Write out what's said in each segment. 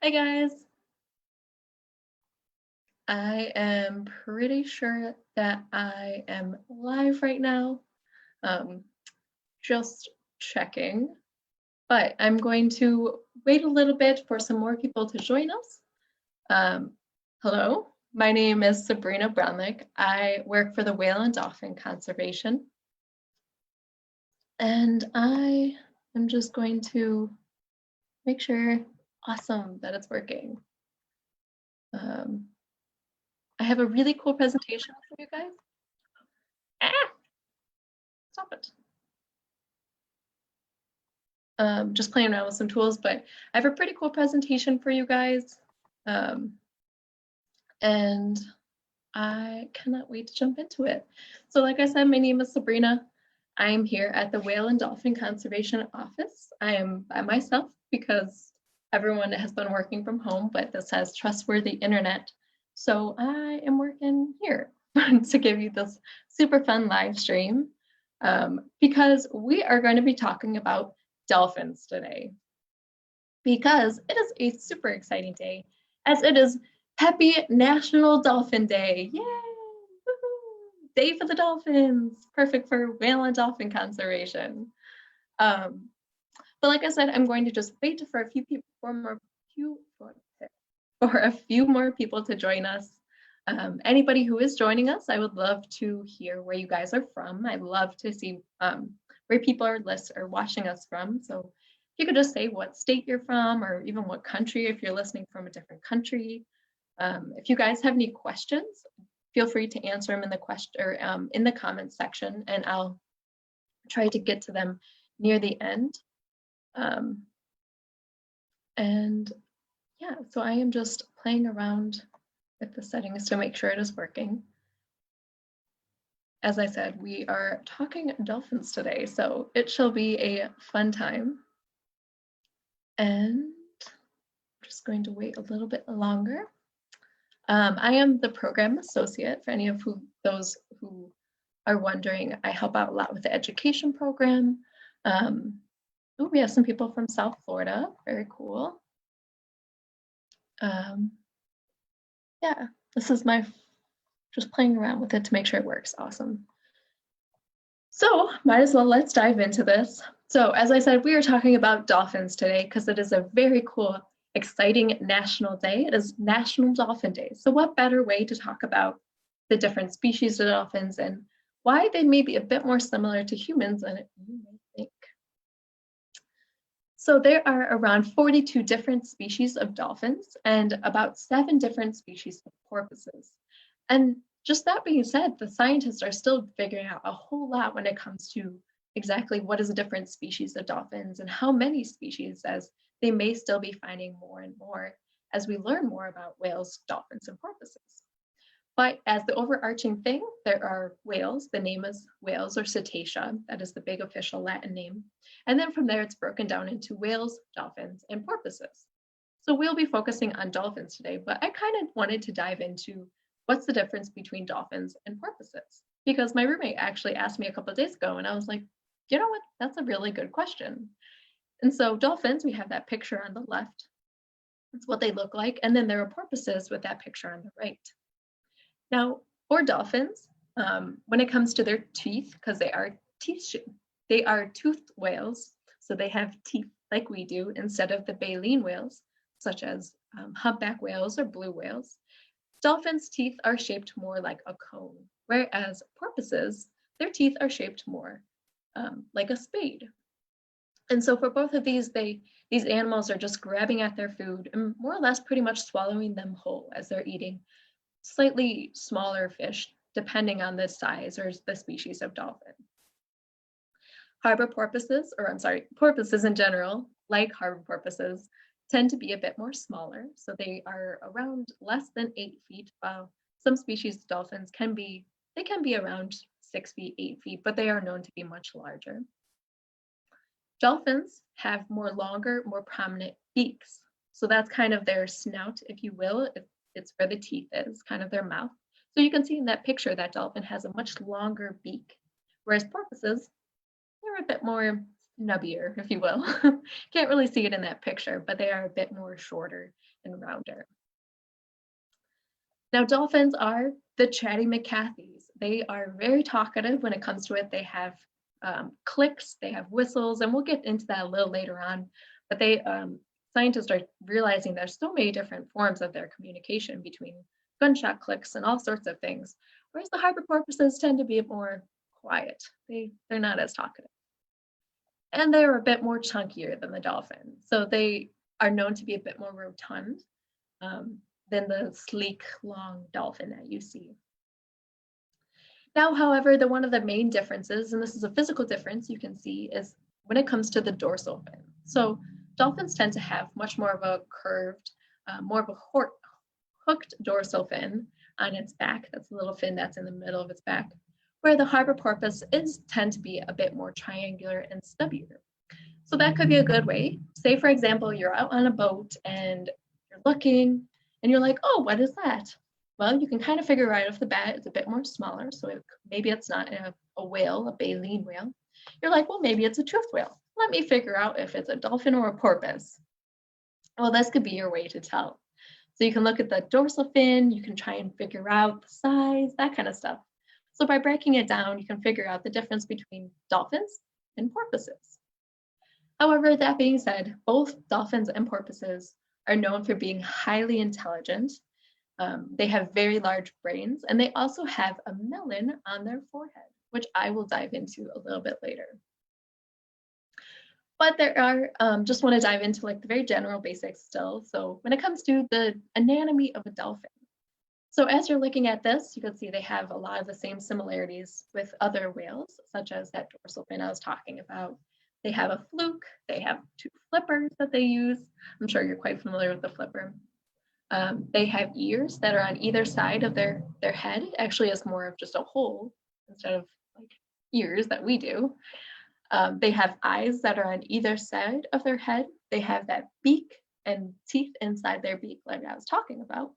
Hi guys. I am pretty sure that I am live right now. Um, just checking, but I'm going to wait a little bit for some more people to join us. Hello, my name is Sabrina Brownlick. I work for the Whale and Dolphin Conservation, and I am just going to make sure, awesome, that it's working. I have a really cool presentation for you guys. Stop it. Just playing around with some tools, but I have a pretty cool presentation for you guys. And I cannot wait to jump into it. So like I said, my name is Sabrina. I am here at the Whale and Dolphin Conservation Office. I am by myself because everyone has been working from home, but this has trustworthy internet. So I am working here to give you this super fun live stream because we are going to be talking about dolphins today because it is a super exciting day as it is Happy National Dolphin Day. Yay! Woohoo! Day for the dolphins. Perfect for whale and dolphin conservation. But like I said, I'm going to just wait for a few people for a few more people to join us. Anybody who is joining us, I would love to hear where you guys are from. I'd love to see where people are watching us from. So you could just say what state you're from or even what country if you're listening from a different country. If you guys have any questions, feel free to answer them in the comments section, and I'll try to get to them near the end. And yeah, so I am just playing around with the settings to make sure it is working. As I said, we are talking dolphins today, so it shall be a fun time. And I'm just going to wait a little bit longer. I am the program associate for any of those who are wondering. I help out a lot with the education program. We have some people from South Florida, very cool. Yeah, this is just playing around with it to make sure it works. Awesome. So might as well, let's dive into this. So as I said, we are talking about dolphins today because it is a very cool, exciting national day. It is National Dolphin Day. So what better way to talk about the different species of dolphins and why they may be a bit more similar to humans than you may think. So there are around 42 different species of dolphins and about 7 different species of porpoises. And just that being said, the scientists are still figuring out a whole lot when it comes to exactly what is a different species of dolphins and how many species, as they may still be finding more and more as we learn more about whales, dolphins, and porpoises. But as the overarching thing, there are whales. The name is whales or cetacea. That is the big official Latin name. And then from there, it's broken down into whales, dolphins, and porpoises. So we'll be focusing on dolphins today, but I kind of wanted to dive into what's the difference between dolphins and porpoises? Because my roommate actually asked me a couple of days ago, and I was like, you know what? That's a really good question. And so dolphins, we have that picture on the left. That's what they look like. And then there are porpoises with that picture on the right. Now, for dolphins, when it comes to their teeth, because they are toothed whales, so they have teeth like we do instead of the baleen whales, such as humpback whales or blue whales. Dolphins' teeth are shaped more like a cone, whereas porpoises, their teeth are shaped more like a spade. And so for both of these animals are just grabbing at their food and more or less pretty much swallowing them whole as they're eating slightly smaller fish, depending on the size or the species of dolphin. Porpoises in general, like harbor porpoises, tend to be a bit more smaller. So they are around less than 8 feet, while some species of dolphins can be around 6 feet, 8 feet, but they are known to be much larger. Dolphins have longer, more prominent beaks. So that's kind of their snout, if you will. It's where the teeth is, kind of their mouth. So you can see in that picture that dolphin has a much longer beak, whereas porpoises, they're a bit more nubbier, if you will. Can't really see it in that picture, but they are a bit more shorter and rounder. Now, dolphins are the chatty McCarthys. They are very talkative when it comes to it. They have clicks, they have whistles, and we'll get into that a little later on. But scientists are realizing there's so many different forms of their communication between gunshot clicks and all sorts of things. Whereas the harbor porpoises tend to be more quiet. They're not as talkative. And they're a bit more chunkier than the dolphin. So they are known to be a bit more rotund than the sleek, long dolphin that you see. Now, however, one of the main differences, and this is a physical difference you can see, is when it comes to the dorsal fin. So dolphins tend to have much more of a curved, more of a hooked dorsal fin on its back. That's the little fin that's in the middle of its back, where the harbor porpoise tend to be a bit more triangular and stubbier. So that could be a good way. Say, for example, you're out on a boat and you're looking and you're like, oh, what is that? Well, you can kind of figure right off the bat, it's a bit more smaller. So maybe it's not a whale, a baleen whale. You're like, well, maybe it's a toothed whale. Let me figure out if it's a dolphin or a porpoise. Well, this could be your way to tell. So you can look at the dorsal fin, you can try and figure out the size, that kind of stuff. So by breaking it down, you can figure out the difference between dolphins and porpoises. However, that being said, both dolphins and porpoises are known for being highly intelligent. They have very large brains, and they also have a melon on their forehead, which I will dive into a little bit later. But there are, just want to dive into like the very general basics still. So when it comes to the anatomy of a dolphin, so as you're looking at this, you can see they have a lot of the same similarities with other whales, such as that dorsal fin I was talking about. They have a fluke, they have two flippers that they use. I'm sure you're quite familiar with the flipper. They have ears that are on either side of their head. It actually is more of just a hole instead of like ears that we do. They have eyes that are on either side of their head. They have that beak and teeth inside their beak like I was talking about.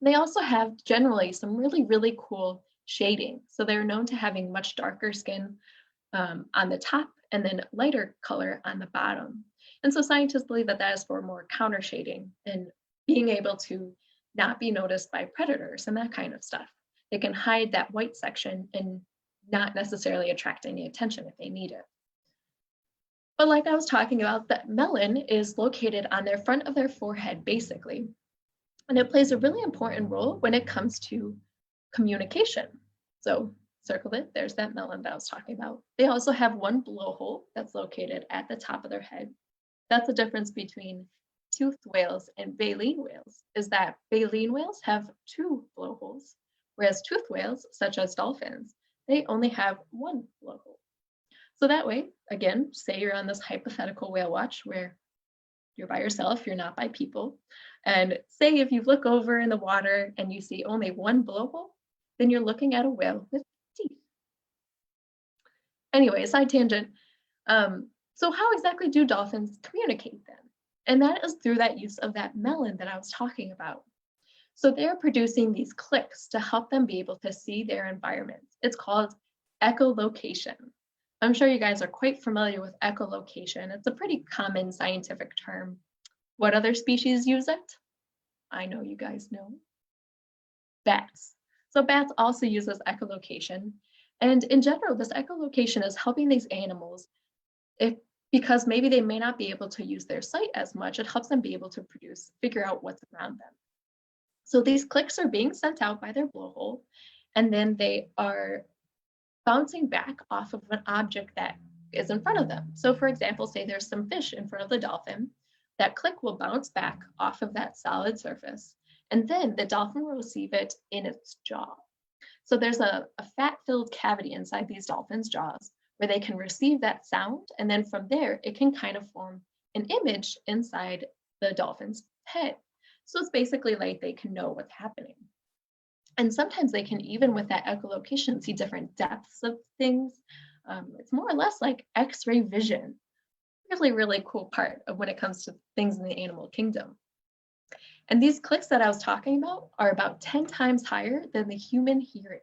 They also have generally some really, really cool shading. So they're known to having much darker skin on the top and then lighter color on the bottom. And so scientists believe that that is for more counter shading and being able to not be noticed by predators and that kind of stuff. They can hide that white section and not necessarily attract any attention if they need it. But like I was talking about, that melon is located on their front of their forehead, basically. And it plays a really important role when it comes to communication. So circle it, there's that melon that I was talking about. They also have one blowhole that's located at the top of their head. That's the difference between toothed whales and baleen whales, is that baleen whales have two blowholes, whereas toothed whales, such as dolphins, they only have one blowhole. So that way, again, say you're on this hypothetical whale watch where you're by yourself, you're not by people. And say if you look over in the water and you see only one blowhole, then you're looking at a whale with teeth. Anyway, side tangent. So how exactly do dolphins communicate then? And that is through that use of that melon that I was talking about. So they're producing these clicks to help them be able to see their environment. It's called echolocation. I'm sure you guys are quite familiar with echolocation. It's a pretty common scientific term. What other species use it? I know you guys know. Bats. So bats also uses echolocation. And in general, this echolocation is helping these animals because maybe they may not be able to use their sight as much. It helps them be able to figure out what's around them. So these clicks are being sent out by their blowhole, and then they are bouncing back off of an object that is in front of them. So for example, say there's some fish in front of the dolphin, that click will bounce back off of that solid surface, and then the dolphin will receive it in its jaw. So there's a fat-filled cavity inside these dolphins' jaws where they can receive that sound, and then from there, it can kind of form an image inside the dolphin's head. So it's basically like they can know what's happening. And sometimes they can, even with that echolocation, see different depths of things. It's more or less like X-ray vision. Really, really cool part of when it comes to things in the animal kingdom. And these clicks that I was talking about are about 10 times higher than the human hearing.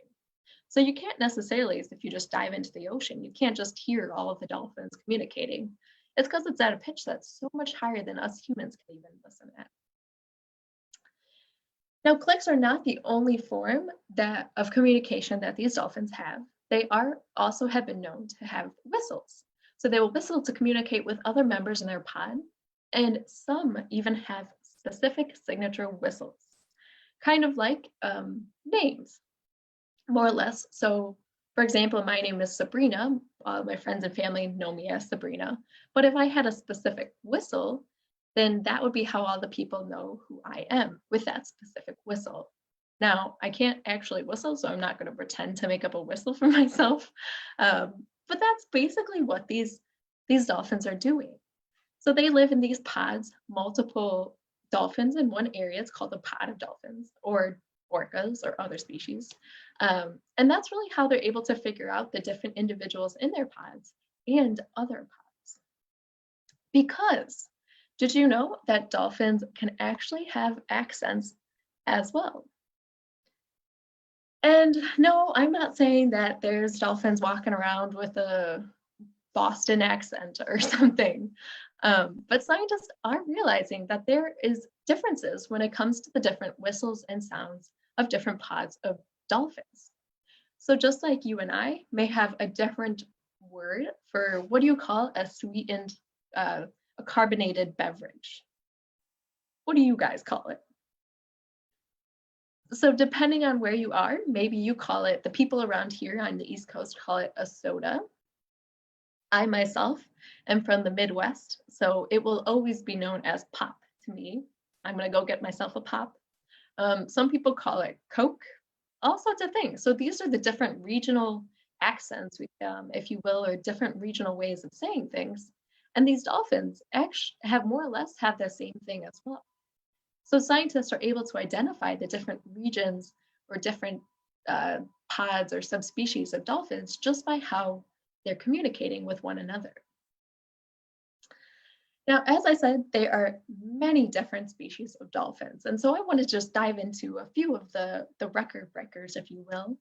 So you can't necessarily, if you just dive into the ocean, you can't just hear all of the dolphins communicating. It's because it's at a pitch that's so much higher than us humans can even listen at. Now, clicks are not the only form of communication that these dolphins have. They are also have been known to have whistles. So they will whistle to communicate with other members in their pod, and some even have specific signature whistles, kind of like names, more or less. So, for example, my name is Sabrina. My friends and family know me as Sabrina. But if I had a specific whistle, then that would be how all the people know who I am with that specific whistle. Now, I can't actually whistle, so I'm not going to pretend to make up a whistle for myself. But that's basically what these dolphins are doing. So they live in these pods, multiple dolphins in one area. It's called a pod of dolphins, or orcas or other species. And that's really how they're able to figure out the different individuals in their pods and other pods. Because did you know that dolphins can actually have accents as well? And no, I'm not saying that there's dolphins walking around with a Boston accent or something. But scientists are realizing that there is differences when it comes to the different whistles and sounds of different pods of dolphins. So just like you and I may have a different word for, what do you call a sweetened, a carbonated beverage? What do you guys call it? So depending on where you are, maybe you call it, the people around here on the East Coast call it a soda. I myself am from the Midwest, so it will always be known as pop to me. I'm gonna go get myself a pop. Some people call it Coke, all sorts of things. So these are the different regional accents, if you will, or different regional ways of saying things. And these dolphins actually have more or less have the same thing as well. So scientists are able to identify the different regions or different pods or subspecies of dolphins just by how they're communicating with one another. Now, as I said, there are many different species of dolphins. And so I want to just dive into a few of the record breakers, if you will.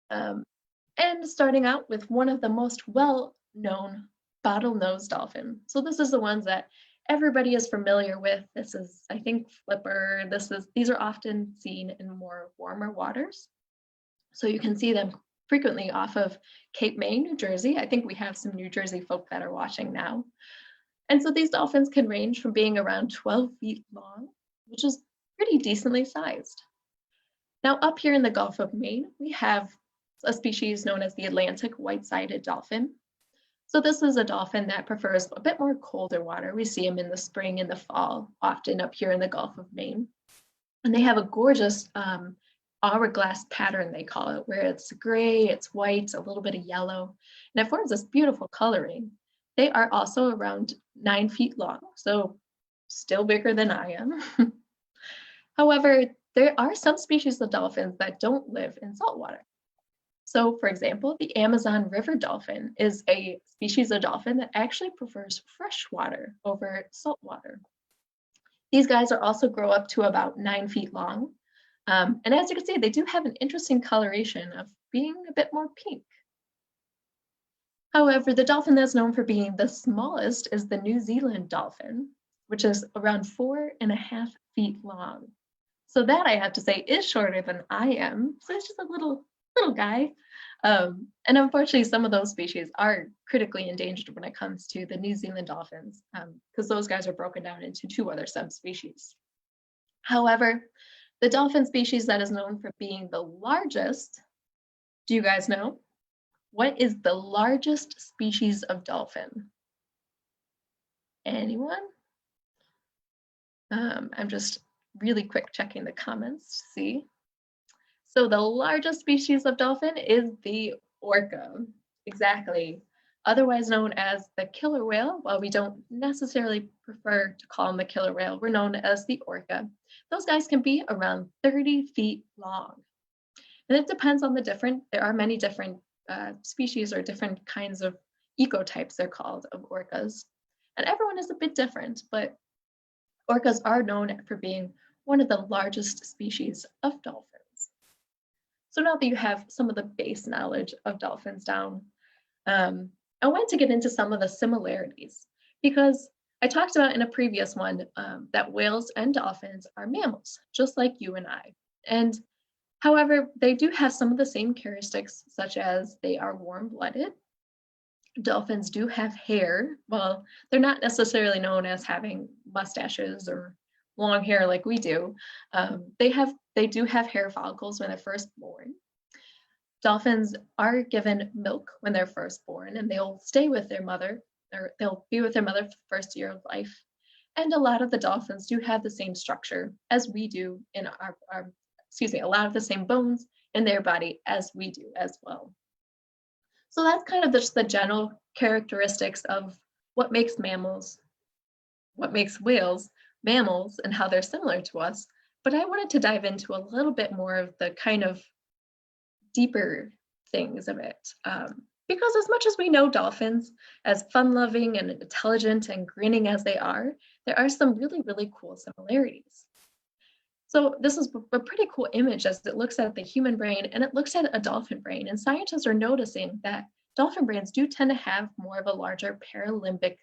And starting out with one of the most well-known bottlenose dolphin. So this is the ones that everybody is familiar with. This is, I think, flipper. These are often seen in more warmer waters. So you can see them frequently off of Cape May, New Jersey. I think we have some New Jersey folk that are watching now. And so these dolphins can range from being around 12 feet long, which is pretty decently sized. Now up here in the Gulf of Maine, we have a species known as the Atlantic white-sided dolphin. So this is a dolphin that prefers a bit more colder water. We see them in the spring and the fall, often up here in the Gulf of Maine. And they have a gorgeous hourglass pattern, they call it, where it's gray, it's white, a little bit of yellow, and it forms this beautiful coloring. They are also around 9 feet long, so still bigger than I am. However, there are some species of dolphins that don't live in saltwater. So, for example, the Amazon river dolphin is a species of dolphin that actually prefers fresh water over salt water. These guys are also grow up to about 9 feet long. And as you can see, they do have an interesting coloration of being a bit more pink. However, the dolphin that's known for being the smallest is the New Zealand dolphin, which is around 4.5 feet long. So that, I have to say, is shorter than I am. So it's just a little guy. And unfortunately, some of those species are critically endangered when it comes to the New Zealand dolphins, because those guys are broken down into 2 other subspecies. However, the dolphin species that is known for being the largest, do you guys know? What is the largest species of dolphin? Anyone? I'm just really quick checking the comments to see. So the largest species of dolphin is the orca, exactly. Otherwise known as the killer whale. While we don't necessarily prefer to call them the killer whale, we're known as the orca. Those guys can be around 30 feet long. And it depends on there are many different species or different kinds of ecotypes, they're called, of orcas. And everyone is a bit different, but orcas are known for being one of the largest species of dolphins. So now that you have some of the base knowledge of dolphins down, um, I want to get into some of the similarities because I talked about in a previous one that whales and dolphins are mammals, just like you and I. And however, they do have some of the same characteristics, such as they are warm blooded. Dolphins do have hair. Well, they're not necessarily known as having mustaches or long hair like we do. They do have hair follicles when they're first born. Dolphins are given milk when they're first born, and they'll stay with their mother, or they'll be with their mother for the first year of life. And a lot of the dolphins do have the same structure as we do in a lot of the same bones in their body as we do as well. So that's kind of just the general characteristics of what makes what makes whales mammals, and how they're similar to us. But I wanted to dive into a little bit more of the kind of deeper things of it. Because as much as we know dolphins as fun-loving and intelligent and grinning as they are, there are some really, really cool similarities. So this is a pretty cool image as it looks at the human brain and it looks at a dolphin brain. And scientists are noticing that dolphin brains do tend to have more of a larger paralimbic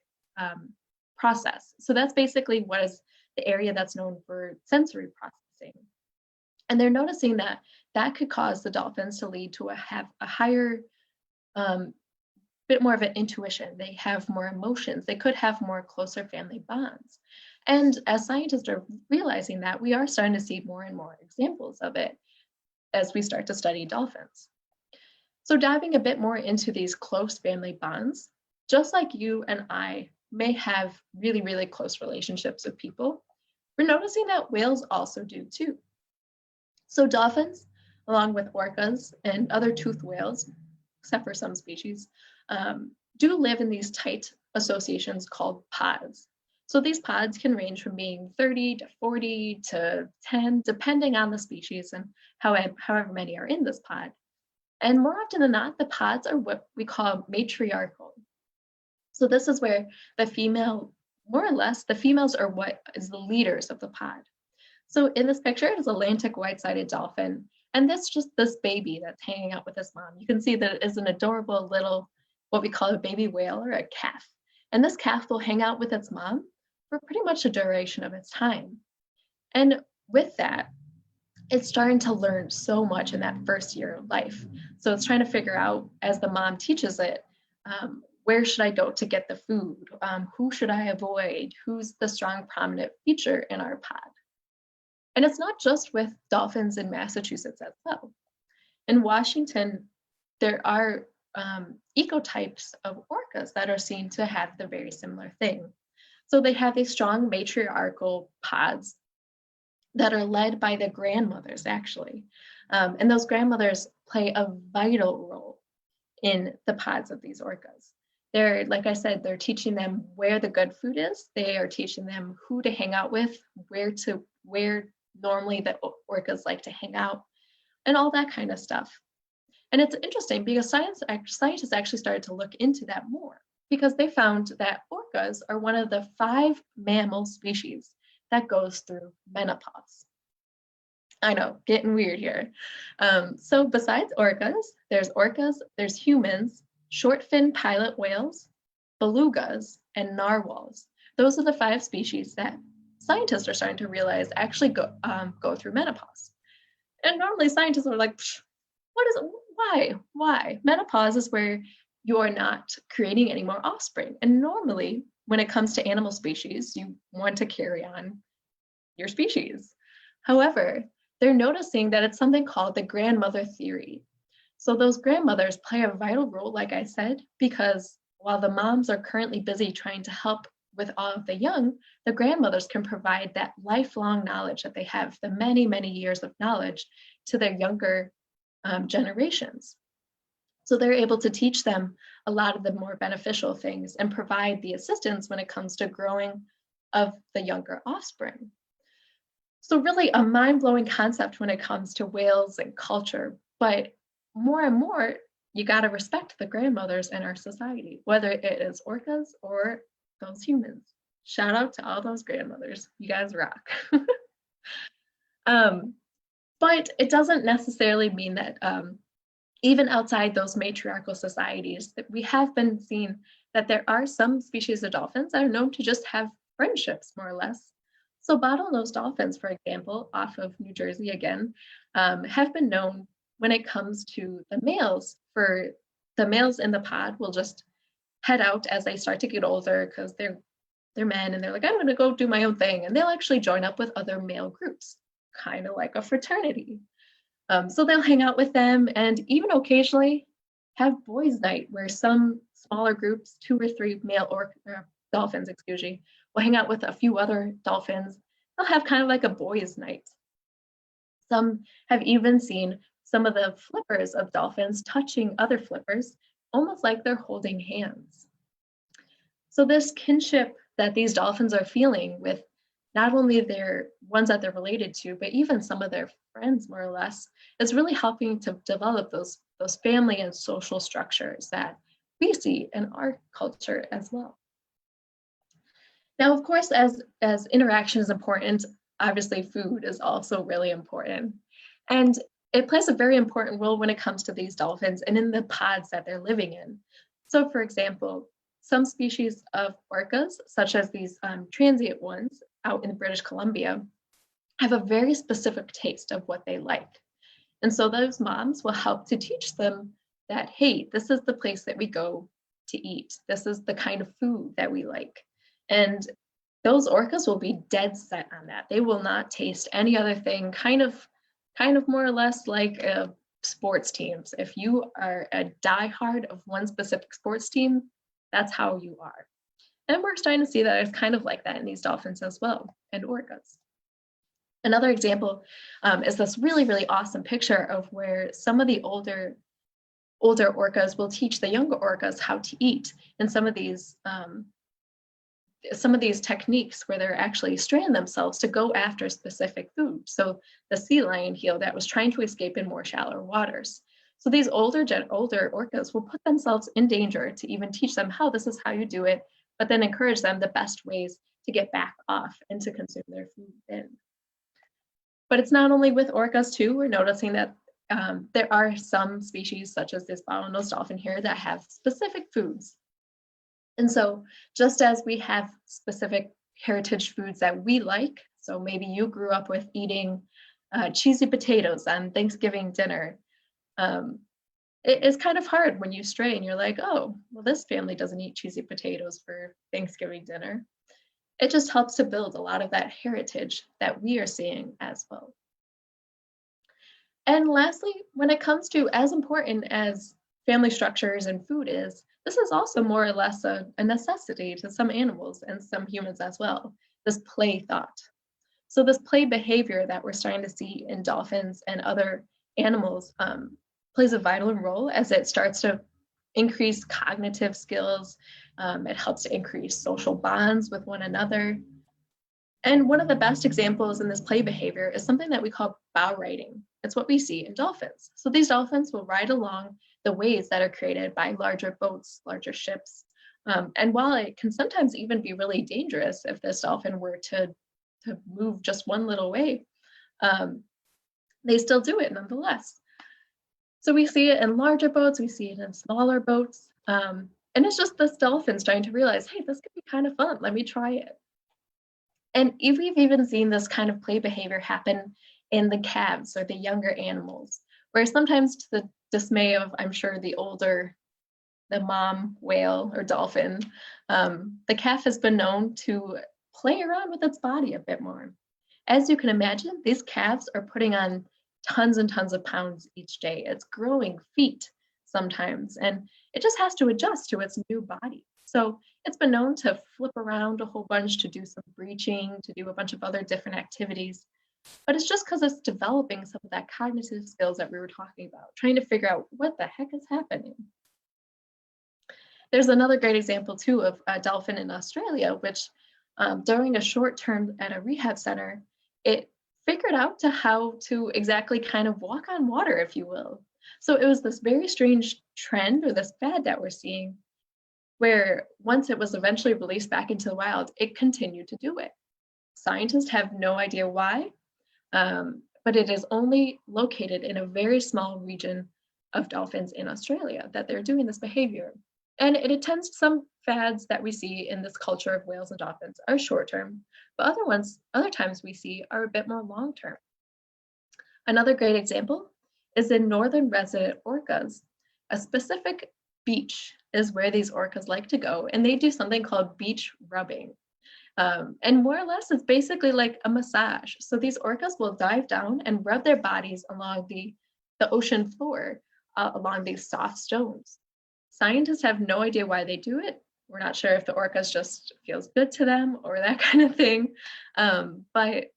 process. So that's basically what is the area that's known for sensory processing. And they're noticing that that could cause the dolphins to lead to have a higher, bit more of an intuition. They have more emotions. They could have more closer family bonds. And as scientists are realizing that, we are starting to see more and more examples of it as we start to study dolphins. So diving a bit more into these close family bonds, just like you and I may have really, really close relationships with people, we're noticing that whales also do too. So dolphins, along with orcas and other toothed whales, except for some species, do live in these tight associations called pods. So these pods can range from being 30 to 40 to 10, depending on the species and however many are in this pod. And more often than not, the pods are what we call matriarchal. So this is where the female, more or less, the females are what is the leaders of the pod. So in this picture, it is Atlantic white-sided dolphin. And that's just this baby that's hanging out with his mom. You can see that it is an adorable little, what we call a baby whale or a calf. And this calf will hang out with its mom for pretty much the duration of its time. And with that, it's starting to learn so much in that first year of life. So it's trying to figure out, as the mom teaches it, where should I go to get the food? Who should I avoid? Who's the strong, prominent feature in our pod? And it's not just with dolphins in Massachusetts as well. In Washington, there are ecotypes of orcas that are seen to have the very similar thing. So they have these strong matriarchal pods that are led by the grandmothers, actually. And those grandmothers play a vital role in the pods of these orcas. They're, like I said, they're teaching them where the good food is. They are teaching them who to hang out with, where normally the orcas like to hang out, and all that kind of stuff. And it's interesting because scientists actually started to look into that more because they found that orcas are one of the 5 mammal species that goes through menopause. I know, getting weird here. So besides orcas, there's humans, short fin pilot whales, belugas, and narwhals. Those are the 5 species that scientists are starting to realize actually go through menopause. And normally scientists are like, why? Menopause is where you're not creating any more offspring. And normally when it comes to animal species, you want to carry on your species. However, they're noticing that it's something called the grandmother theory. So those grandmothers play a vital role, like I said, because while the moms are currently busy trying to help with all of the young, the grandmothers can provide that lifelong knowledge that they have, the many, many years of knowledge to their younger generations. So they're able to teach them a lot of the more beneficial things and provide the assistance when it comes to growing of the younger offspring. So really a mind-blowing concept when it comes to whales and culture, but more and more, you gotta respect the grandmothers in our society, whether it is orcas or those humans. Shout out to all those grandmothers. You guys rock. But it doesn't necessarily mean that even outside those matriarchal societies, that we have been seeing that there are some species of dolphins that are known to just have friendships, more or less. So bottlenose dolphins, for example, off of New Jersey again, have been known when it comes to the males. For the males in the pod will just head out as they start to get older because they're men and they're like, I'm going to go do my own thing, and they'll actually join up with other male groups, kind of like a fraternity. So they'll hang out with them and even occasionally have boys' night where some smaller groups, 2 or 3 male dolphins, excuse me, will hang out with a few other dolphins. They'll have kind of like a boys' night. Some have even seen some of the flippers of dolphins touching other flippers, almost like they're holding hands. So this kinship that these dolphins are feeling with not only their ones that they're related to, but even some of their friends, more or less, is really helping to develop those family and social structures that we see in our culture as well. Now, of course, as interaction is important, obviously food is also really important. And it plays a very important role when it comes to these dolphins and in the pods that they're living in. So for example, some species of orcas, such as these transient ones out in British Columbia, have a very specific taste of what they like. And so those moms will help to teach them that, hey, this is the place that we go to eat. This is the kind of food that we like. And those orcas will be dead set on that. They will not taste any other thing, kind of more or less like sports teams. If you are a diehard of one specific sports team, that's how you are. And we're starting to see that it's kind of like that in these dolphins as well, and orcas. Another example is this really, really awesome picture of where some of the older orcas will teach the younger orcas how to eat. And some of these techniques where they're actually straining themselves to go after specific food. So the sea lion here that was trying to escape in more shallow waters. So these older orcas will put themselves in danger to even teach them how this is how you do it, but then encourage them the best ways to get back off and to consume their food in. But it's not only with orcas too. We're noticing that there are some species such as this bottlenose dolphin here that have specific foods. And so just as we have specific heritage foods that we like, so maybe you grew up with eating cheesy potatoes on Thanksgiving dinner, it's kind of hard when you stray and you're like, oh, well, this family doesn't eat cheesy potatoes for Thanksgiving dinner. It just helps to build a lot of that heritage that we are seeing as well. And lastly, when it comes to as important as family structures and food is, this is also more or less a necessity to some animals and some humans as well, this play thought. So this play behavior that we're starting to see in dolphins and other animals plays a vital role as it starts to increase cognitive skills. It helps to increase social bonds with one another. And one of the best examples in this play behavior is something that we call bow riding. It's what we see in dolphins. So these dolphins will ride along the ways that are created by larger boats, larger ships. And while it can sometimes even be really dangerous if this dolphin were to move just one little way, they still do it nonetheless. So we see it in larger boats, we see it in smaller boats. And it's just this dolphin trying to realize, hey, this could be kind of fun, let me try it. And we've even seen this kind of play behavior happen in the calves or the younger animals, where sometimes to the dismay of, I'm sure, the mom whale or dolphin, the calf has been known to play around with its body a bit more. As you can imagine, these calves are putting on tons and tons of pounds each day. It's growing feet sometimes, and it just has to adjust to its new body. So it's been known to flip around a whole bunch, to do some breaching, to do a bunch of other different activities. But it's just because it's developing some of that cognitive skills that we were talking about, trying to figure out what the heck is happening. There's another great example too of a dolphin in Australia, which during a short term at a rehab center, it figured out how to exactly kind of walk on water, if you will. So it was this very strange trend or this fad that we're seeing, where once it was eventually released back into the wild, it continued to do it. Scientists have no idea why, but it is only located in a very small region of dolphins in Australia that they're doing this behavior. And it attends some fads that we see in this culture of whales and dolphins are short term, but other times we see are a bit more long term. Another great example is in northern resident orcas. A specific beach is where these orcas like to go, and they do something called beach rubbing. And more or less, it's basically like a massage. So these orcas will dive down and rub their bodies along the ocean floor, along these soft stones. Scientists have no idea why they do it. We're not sure if the orcas just feels good to them or that kind of thing. But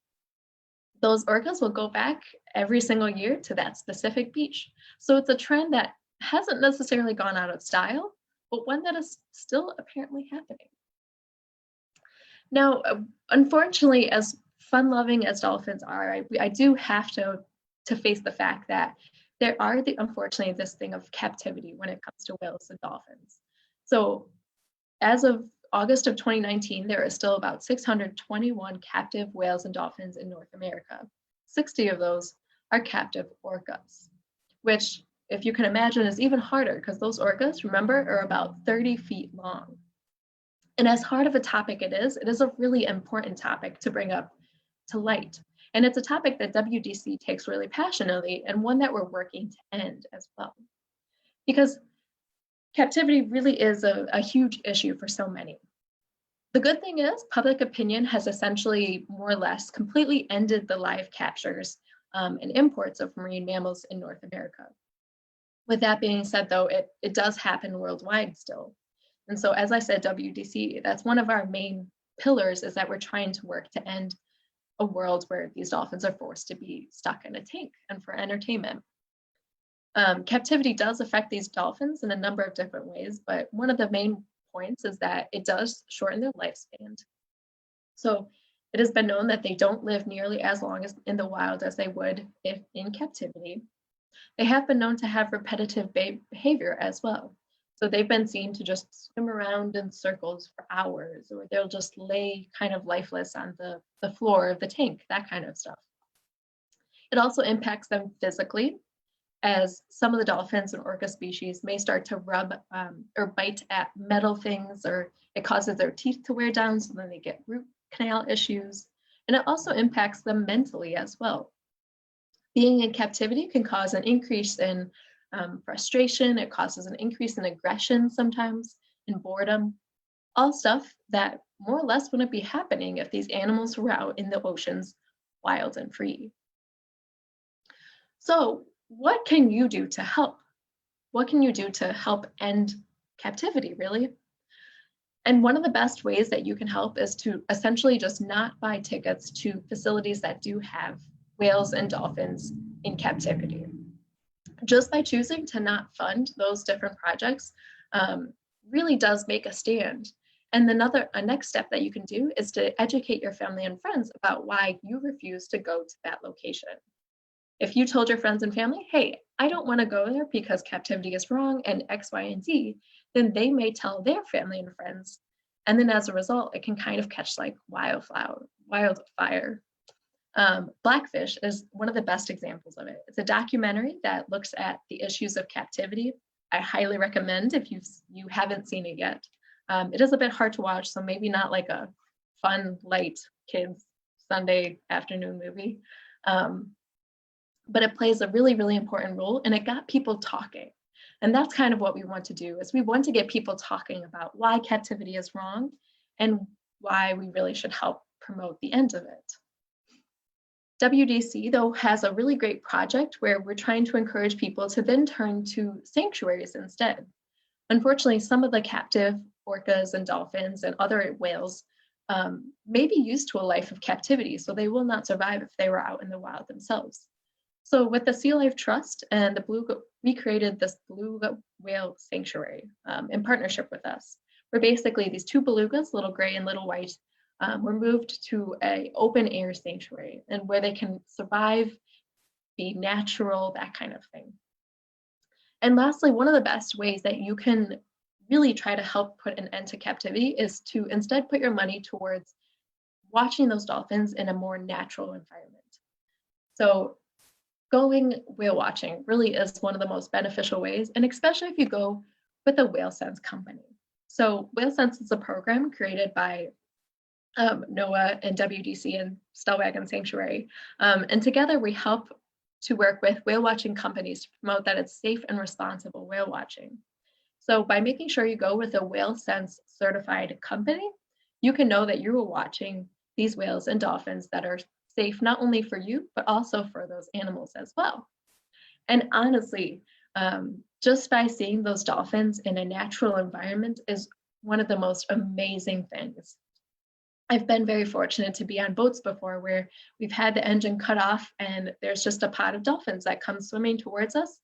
those orcas will go back every single year to that specific beach. So it's a trend that hasn't necessarily gone out of style, but one that is still apparently happening. Now, unfortunately, as fun-loving as dolphins are, I do have to face the fact that there are unfortunately this thing of captivity when it comes to whales and dolphins. So as of August of 2019, there are still about 621 captive whales and dolphins in North America. 60 of those are captive orcas, which, if you can imagine, is even harder because those orcas, remember, are about 30 feet long. And as hard of a topic it is a really important topic to bring up to light. And it's a topic that WDC takes really passionately and one that we're working to end as well. Because captivity really is a huge issue for so many. The good thing is public opinion has essentially more or less completely ended the live captures and imports of marine mammals in North America. With that being said, though, it does happen worldwide still. And so, as I said, WDC, that's one of our main pillars, is that we're trying to work to end a world where these dolphins are forced to be stuck in a tank and for entertainment. Captivity does affect these dolphins in a number of different ways, but one of the main points is that it does shorten their lifespan. So it has been known that they don't live nearly as long as in the wild as they would if in captivity. They have been known to have repetitive behavior as well. So they've been seen to just swim around in circles for hours, or they'll just lay kind of lifeless on the floor of the tank, that kind of stuff. It also impacts them physically, as some of the dolphins and orca species may start to rub or bite at metal things, or it causes their teeth to wear down, so then they get root canal issues. And it also impacts them mentally as well. Being in captivity can cause an increase in frustration. It causes an increase in aggression sometimes, and boredom, all stuff that more or less wouldn't be happening if these animals were out in the oceans wild and free. So what can you do to help? What can you do to help end captivity, really? And one of the best ways that you can help is to essentially just not buy tickets to facilities that do have whales and dolphins in captivity. Just by choosing to not fund those different projects really does make a stand. And a next step that you can do is to educate your family and friends about why you refuse to go to that location. If you told your friends and family, hey, I don't want to go there because captivity is wrong and X, Y, and Z, then they may tell their family and friends. And then as a result, it can kind of catch like wildfire. Blackfish is one of the best examples of it. It's a documentary that looks at the issues of captivity. I highly recommend if you haven't seen it yet. It is a bit hard to watch, so maybe not like a fun, light kids Sunday afternoon movie. But it plays a really, really important role, and it got people talking. And that's kind of what we want to do, is we want to get people talking about why captivity is wrong and why we really should help promote the end of it. WDC, though, has a really great project where we're trying to encourage people to then turn to sanctuaries instead. Unfortunately, some of the captive orcas and dolphins and other whales may be used to a life of captivity, so they will not survive if they were out in the wild themselves. So with the Sea Life Trust and we created this beluga whale sanctuary in partnership with us, where basically these two belugas, little gray and little white, were moved to an open air sanctuary, and where they can survive, be natural, that kind of thing. And lastly, one of the best ways that you can really try to help put an end to captivity is to instead put your money towards watching those dolphins in a more natural environment. So going whale watching really is one of the most beneficial ways, and especially if you go with a whale sense company. So whale sense is a program created by NOAA and WDC and Stellwagen Sanctuary. And together we help to work with whale watching companies to promote that it's safe and responsible whale watching. So by making sure you go with a whale sense certified company, you can know that you are watching these whales and dolphins that are safe not only for you, but also for those animals as well. And honestly, just by seeing those dolphins in a natural environment is one of the most amazing things. I've been very fortunate to be on boats before where we've had the engine cut off and there's just a pod of dolphins that come swimming towards us.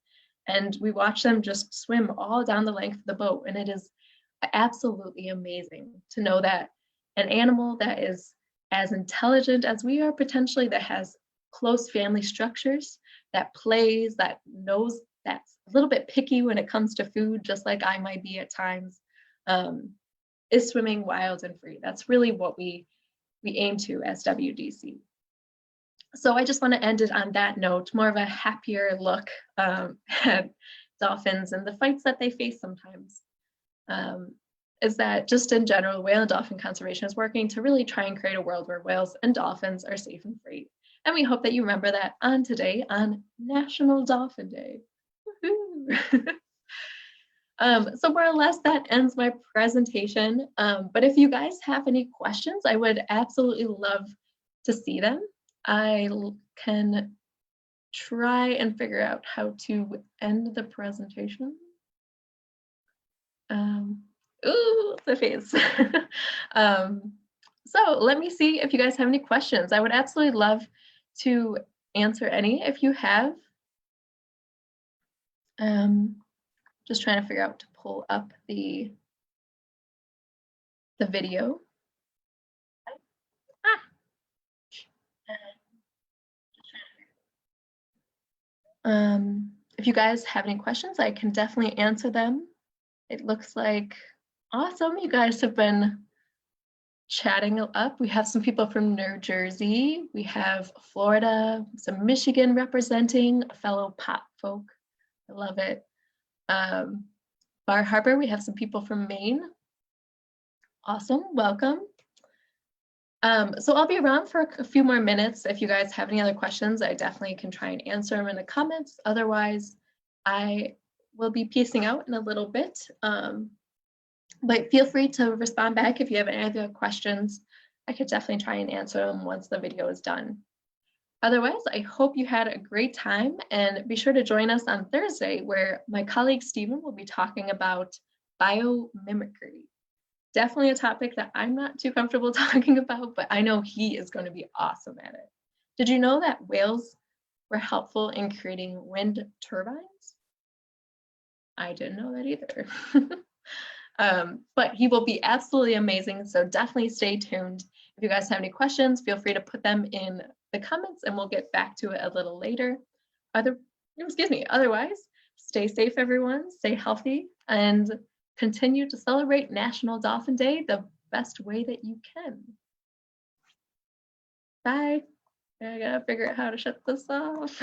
And we watch them just swim all down the length of the boat. And it is absolutely amazing to know that an animal that is as intelligent as we are potentially, that has close family structures, that plays, that knows, that's a little bit picky when it comes to food, just like I might be at times, is swimming wild and free. That's really what we aim to as WDC. So I just want to end it on that note, more of a happier look at dolphins and the fights that they face sometimes. Is that just in general, whale and dolphin conservation is working to really try and create a world where whales and dolphins are safe and free. And we hope that you remember that on today, on National Dolphin Day. So more or less that ends my presentation. But if you guys have any questions, I would absolutely love to see them. I can try and figure out how to end the presentation. Ooh, the face. So let me see if you guys have any questions. I would absolutely love to answer any if you have. Just trying to figure out to pull up the video. If you guys have any questions, I can definitely answer them. It looks like awesome. You guys have been chatting up. We have some people from New Jersey. We have Florida, some Michigan representing, a fellow pop folk. I love it. Bar Harbor, we have some people from Maine. Awesome, welcome. So I'll be around for a few more minutes. If you guys have any other questions, I definitely can try and answer them in the comments. Otherwise, I will be peacing out in a little bit. But feel free to respond back if you have any other questions. I could definitely try and answer them once the video is done. Otherwise, I hope you had a great time, and be sure to join us on Thursday where my colleague Stephen will be talking about biomimicry. Definitely a topic that I'm not too comfortable talking about, but I know he is going to be awesome at it. Did you know that whales were helpful in creating wind turbines? I didn't know that either. But he will be absolutely amazing, so definitely stay tuned. If you guys have any questions, feel free to put them in the comments and we'll get back to it a little later. Otherwise, stay safe, everyone, stay healthy, and continue to celebrate National Dolphin Day the best way that you can. Bye. I gotta figure out how to shut this off.